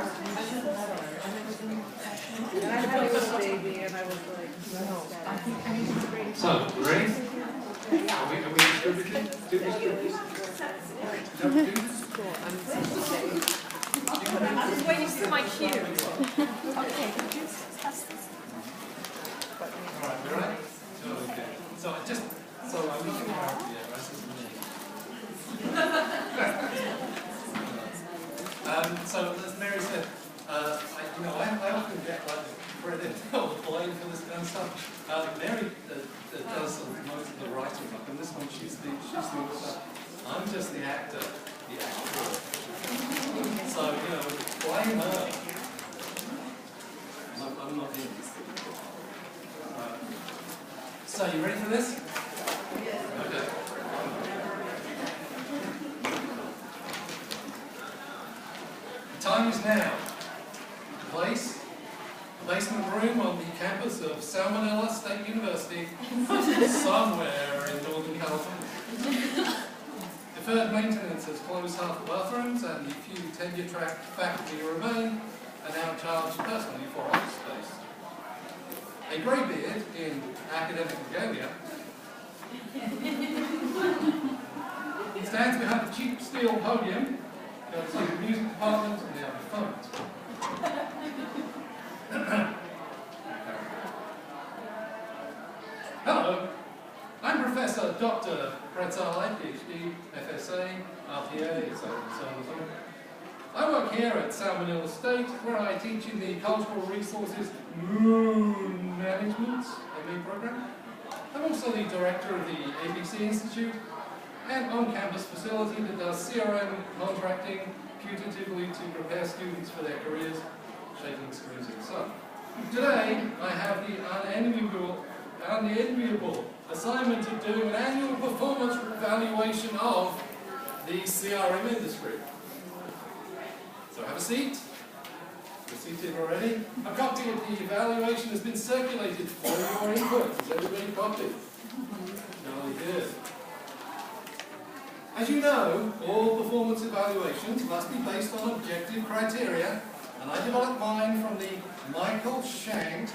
And I had a little baby, and I was like, no. So, ready? Are we distributing? Do distribute? I'm just waiting for my cue. Okay, could you pass this? Alright, we're ready? Okay. So I'm looking at this is me. So as Mary said, I often get like credit or blame for this kind of stuff. Mary does most of the writing up, and this one she's the author. I'm just the actor, the actor. So blame her. I'm not in. So you ready for this? Yeah. Okay. The time is now. The place, the basement room on the campus of Salmonella State University, somewhere in Northern California. Deferred maintenance has closed half the bathrooms, and the few tenure-track faculty who remain are now charged personally for office space. A greybeard in academic regalia stands behind the cheap steel podium. You can see the music department and the other phones. Hello, I'm Professor Dr. Praetzelli, PhD, FSA, RTA, so on and so on. I work here at Salmonella State, where I teach in the Cultural Resources Management MA program. I'm also the director of the ABC Institute, an on-campus facility that does CRM contracting putatively to prepare students for their careers, shaking screens in the sun. Today, I have the unenviable assignment of doing an annual performance evaluation of the CRM industry. So have a seat. You're seated already. A copy of the evaluation has been circulated for your input. Has everybody copied? Jolly good. As you know, all performance evaluations must be based on objective criteria, and I developed mine from the Michael Shanks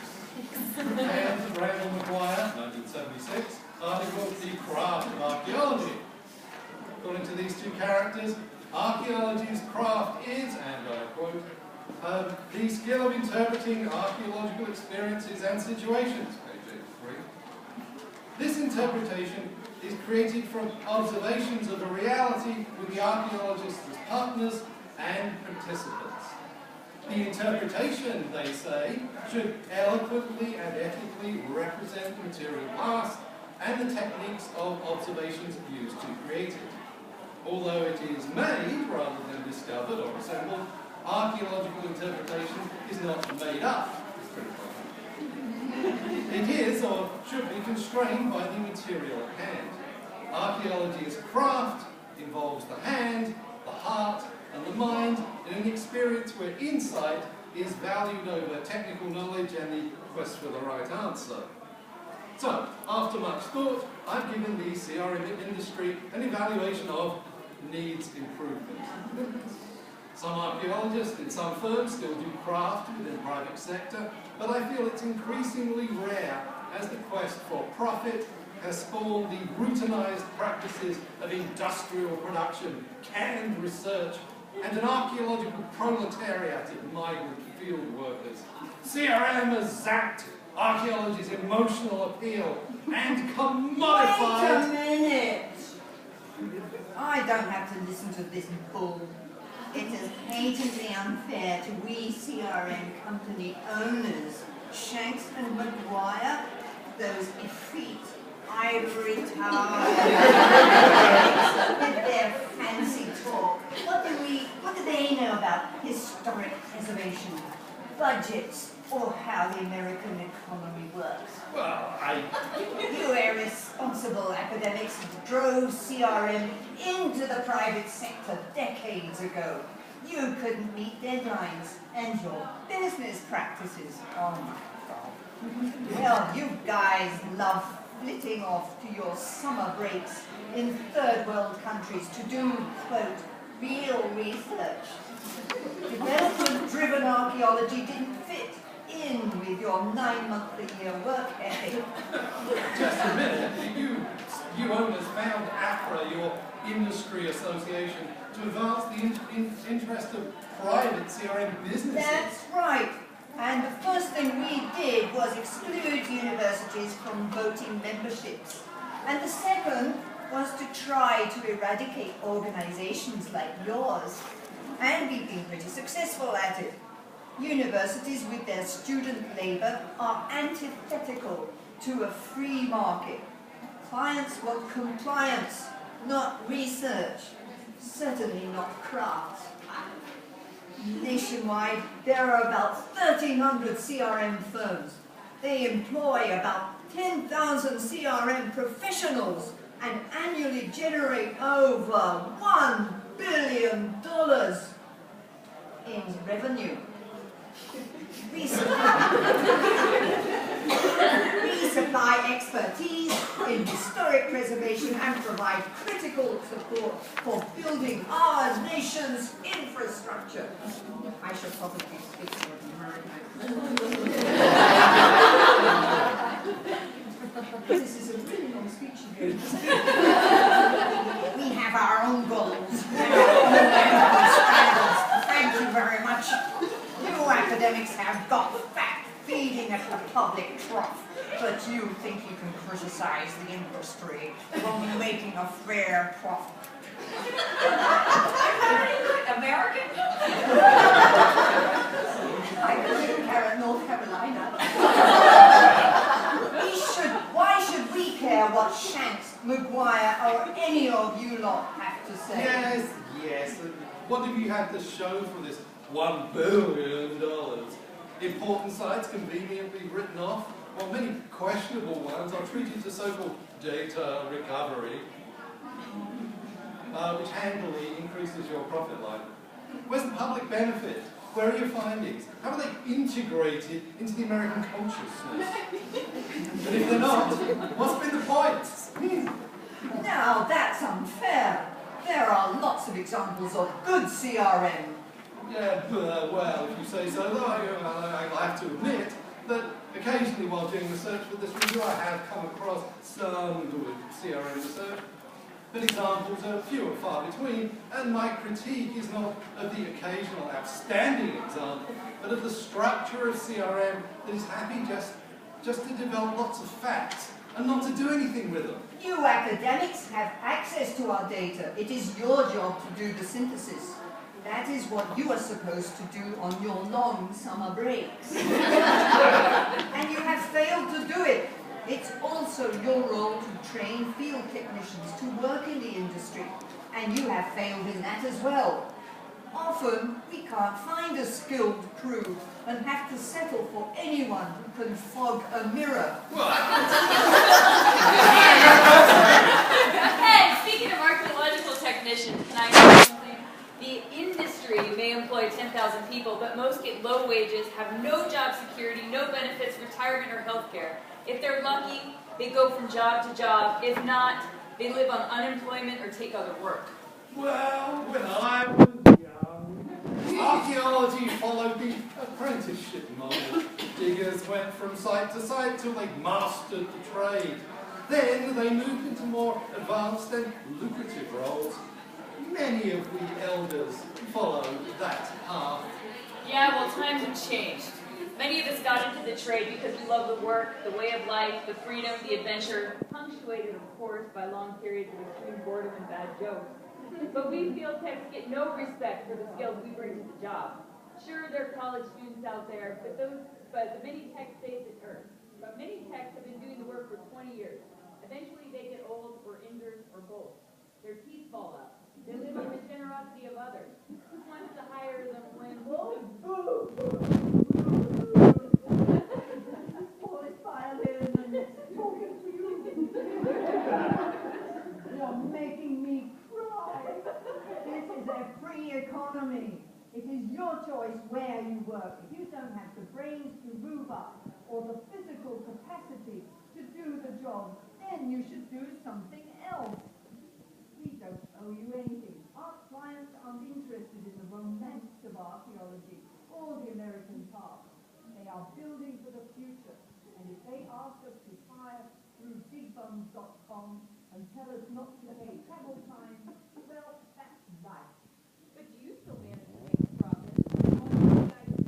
and Randall McGuire, 1976, article The Craft of Archaeology. According to these two characters, archaeology's craft is, and I quote, the skill of interpreting archaeological experiences and situations, page 83. This interpretation is created from observations of a reality with the archaeologists as partners and participants. The interpretation, they say, should eloquently and ethically represent the material past and the techniques of observations used to create it. Although it is made rather than discovered or assembled, archaeological interpretation is not made up. It is or should be constrained by the material at hand. Archaeology as craft involves the hand, the heart, and the mind in an experience where insight is valued over technical knowledge and the quest for the right answer. So, after much thought, I've given the CRM industry an evaluation of needs improvement. Some archaeologists in some firms still do craft within the private sector, but I feel it's increasingly rare as the quest for profit has spawned the routinized practices of industrial production, canned research, and an archaeological proletariat of migrant field workers. CRM has zapped archaeology's emotional appeal and commodified... Wait a minute! I don't have to listen to this bull. It is patently unfair to we CRM company owners, Shanks and McGuire, those effete ivory towers with their fancy talk. What do they know about historic preservation, budgets, or how the American economy works? Well, You irresponsible academics drove CRM into the private sector decades ago. You couldn't meet deadlines, and your business practices. Oh my God. Well, you guys love flitting off to your summer breaks in third world countries to do, quote, real research. Development-driven archaeology didn't fit in with your 9-month-a-year work ethic. Just a minute, you owners found AFRA, your industry association, to advance the interest of private CRM businesses. That's right. And the first thing we did was exclude universities from voting memberships. And the second was to try to eradicate organizations like yours. And we've been pretty successful at it. Universities with their student labor are antithetical to a free market. Clients want compliance, not research, certainly not crafts. Nationwide, there are about 1,300 CRM firms. They employ about 10,000 CRM professionals and annually generate over $1 billion in revenue. We supply expertise in historic preservation and provide critical support for building our nation's infrastructure. I should probably speak to American. This is a really long speech again. We have our own goals and our own ethical standards. Thank you very much. You academics have got fat feeding at the public trough, but you think you can criticize the industry while making a fair profit. American? I live in North Carolina. Why should we care what Shanks, Maguire, or any of you lot have to say? Yes. What have you had to show for this $1 billion? Important sites conveniently written off, while many questionable ones are treated to so-called data recovery, which handily increases your profit line. Where's the public benefit? Where are your findings? How are they integrated into the American consciousness? And if they're not, what's been the point? Now that's unfair. There are lots of examples of good CRM. Yeah, well, if you say so, though, I have to admit that occasionally while doing research for this review, I have come across some good CRM research, but examples are few and far between, and my critique is not of the occasional outstanding example, but of the structure of CRM that is happy just to develop lots of facts and not to do anything with them. You academics have access to our data. It is your job to do the synthesis. That is what you are supposed to do on your long summer breaks. And you have failed to do it. It's also your role to train field technicians to work in the industry, and you have failed in that as well. Often, we can't find a skilled crew and have to settle for anyone who can fog a mirror. Hey, speaking of archaeological technicians, can I say something? The industry may employ 10,000 people, but most get low wages, have no job security, no benefits, retirement, or health care. If they're lucky, they go from job to job. If not, they live on unemployment or take other work. Well, when I was young, archaeology followed the apprenticeship model. Diggers went from site to site till they mastered the trade. Then they moved into more advanced and lucrative roles. Many of we elders followed that path. Yeah, well, times have changed. Many of us got into the trade because we love the work, the way of life, the freedom, the adventure, punctuated, of course, by long periods of extreme boredom and bad jokes. But we field techs get no respect for the skills we bring to the job. Sure, there are college students out there, but many techs have been doing the work for 20 years. Eventually, they get old or injured or both. Their teeth fall out. They live on the generosity of others. Who wants to hire them when... Polish violin and talking to you. You're making me cry. This is a free economy. It is your choice where you work. If you don't have the brains to move up or the physical capacity to do the job, then you should do something else. We don't owe you anything. Our clients aren't interested in the romance of archaeology or the American past. They are building for the future. And if they ask us to hire through bigbums.com and tell us not to pay travel time, well, that's life. But do you still manage to make a profit?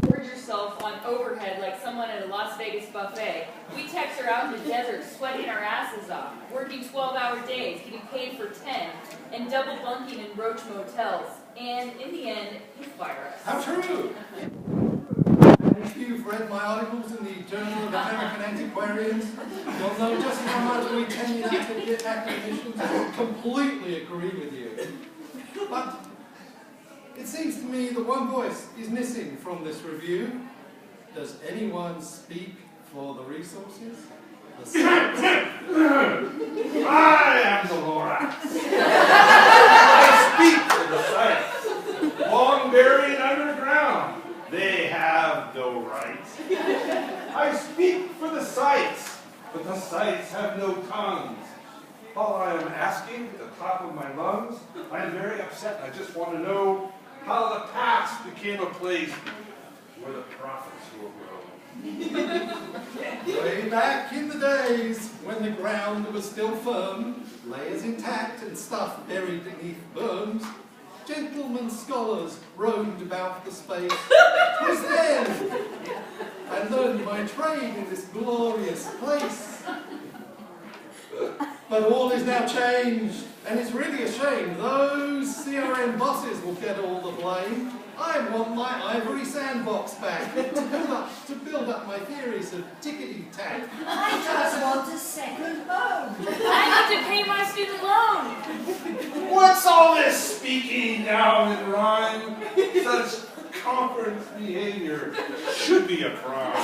Gorge yourself on overhead like someone at a Las Vegas buffet. We techs are out in the desert sweating our asses off, working 12-hour days, getting paid for 10, and double bunking in roach motels. And in the end, you fire us. How true! And if you've read my articles in the Journal of American Antiquarians, you'll know just how much we tenured academicians completely agree with you. But it seems to me that one voice is missing from this review. Does anyone speak for the resources? The science? I am the Lorax. I speak for the sites. Long buried underground, they have no rights. I speak for the sites, but the sites have no tongues. All I am asking at the top of my lungs, I am very upset. I just want to know how the past became a place where the prophets will grow. Way back in the days when the ground was still firm, layers intact and stuff buried beneath berms, gentlemen scholars roamed about the space. 'Twas then I learned my trade in this glorious place. But all is now changed, and it's really a shame. Those CRM bosses will get all the blame. I want my ivory sandbox back to build up my theories of tickety-tack. I just want a second home. I need to pay my student loan. What's all this speaking down in rhyme? Such conference behavior should be a crime.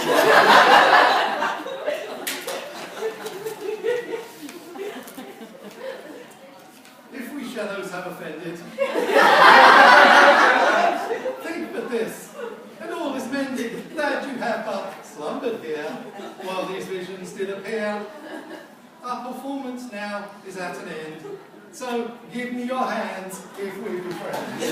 If we shadows have offended, think but this, and all is mended, that you have but slumbered here, while these visions did appear. Our performance now is at an end, so give me your hands if we be friends.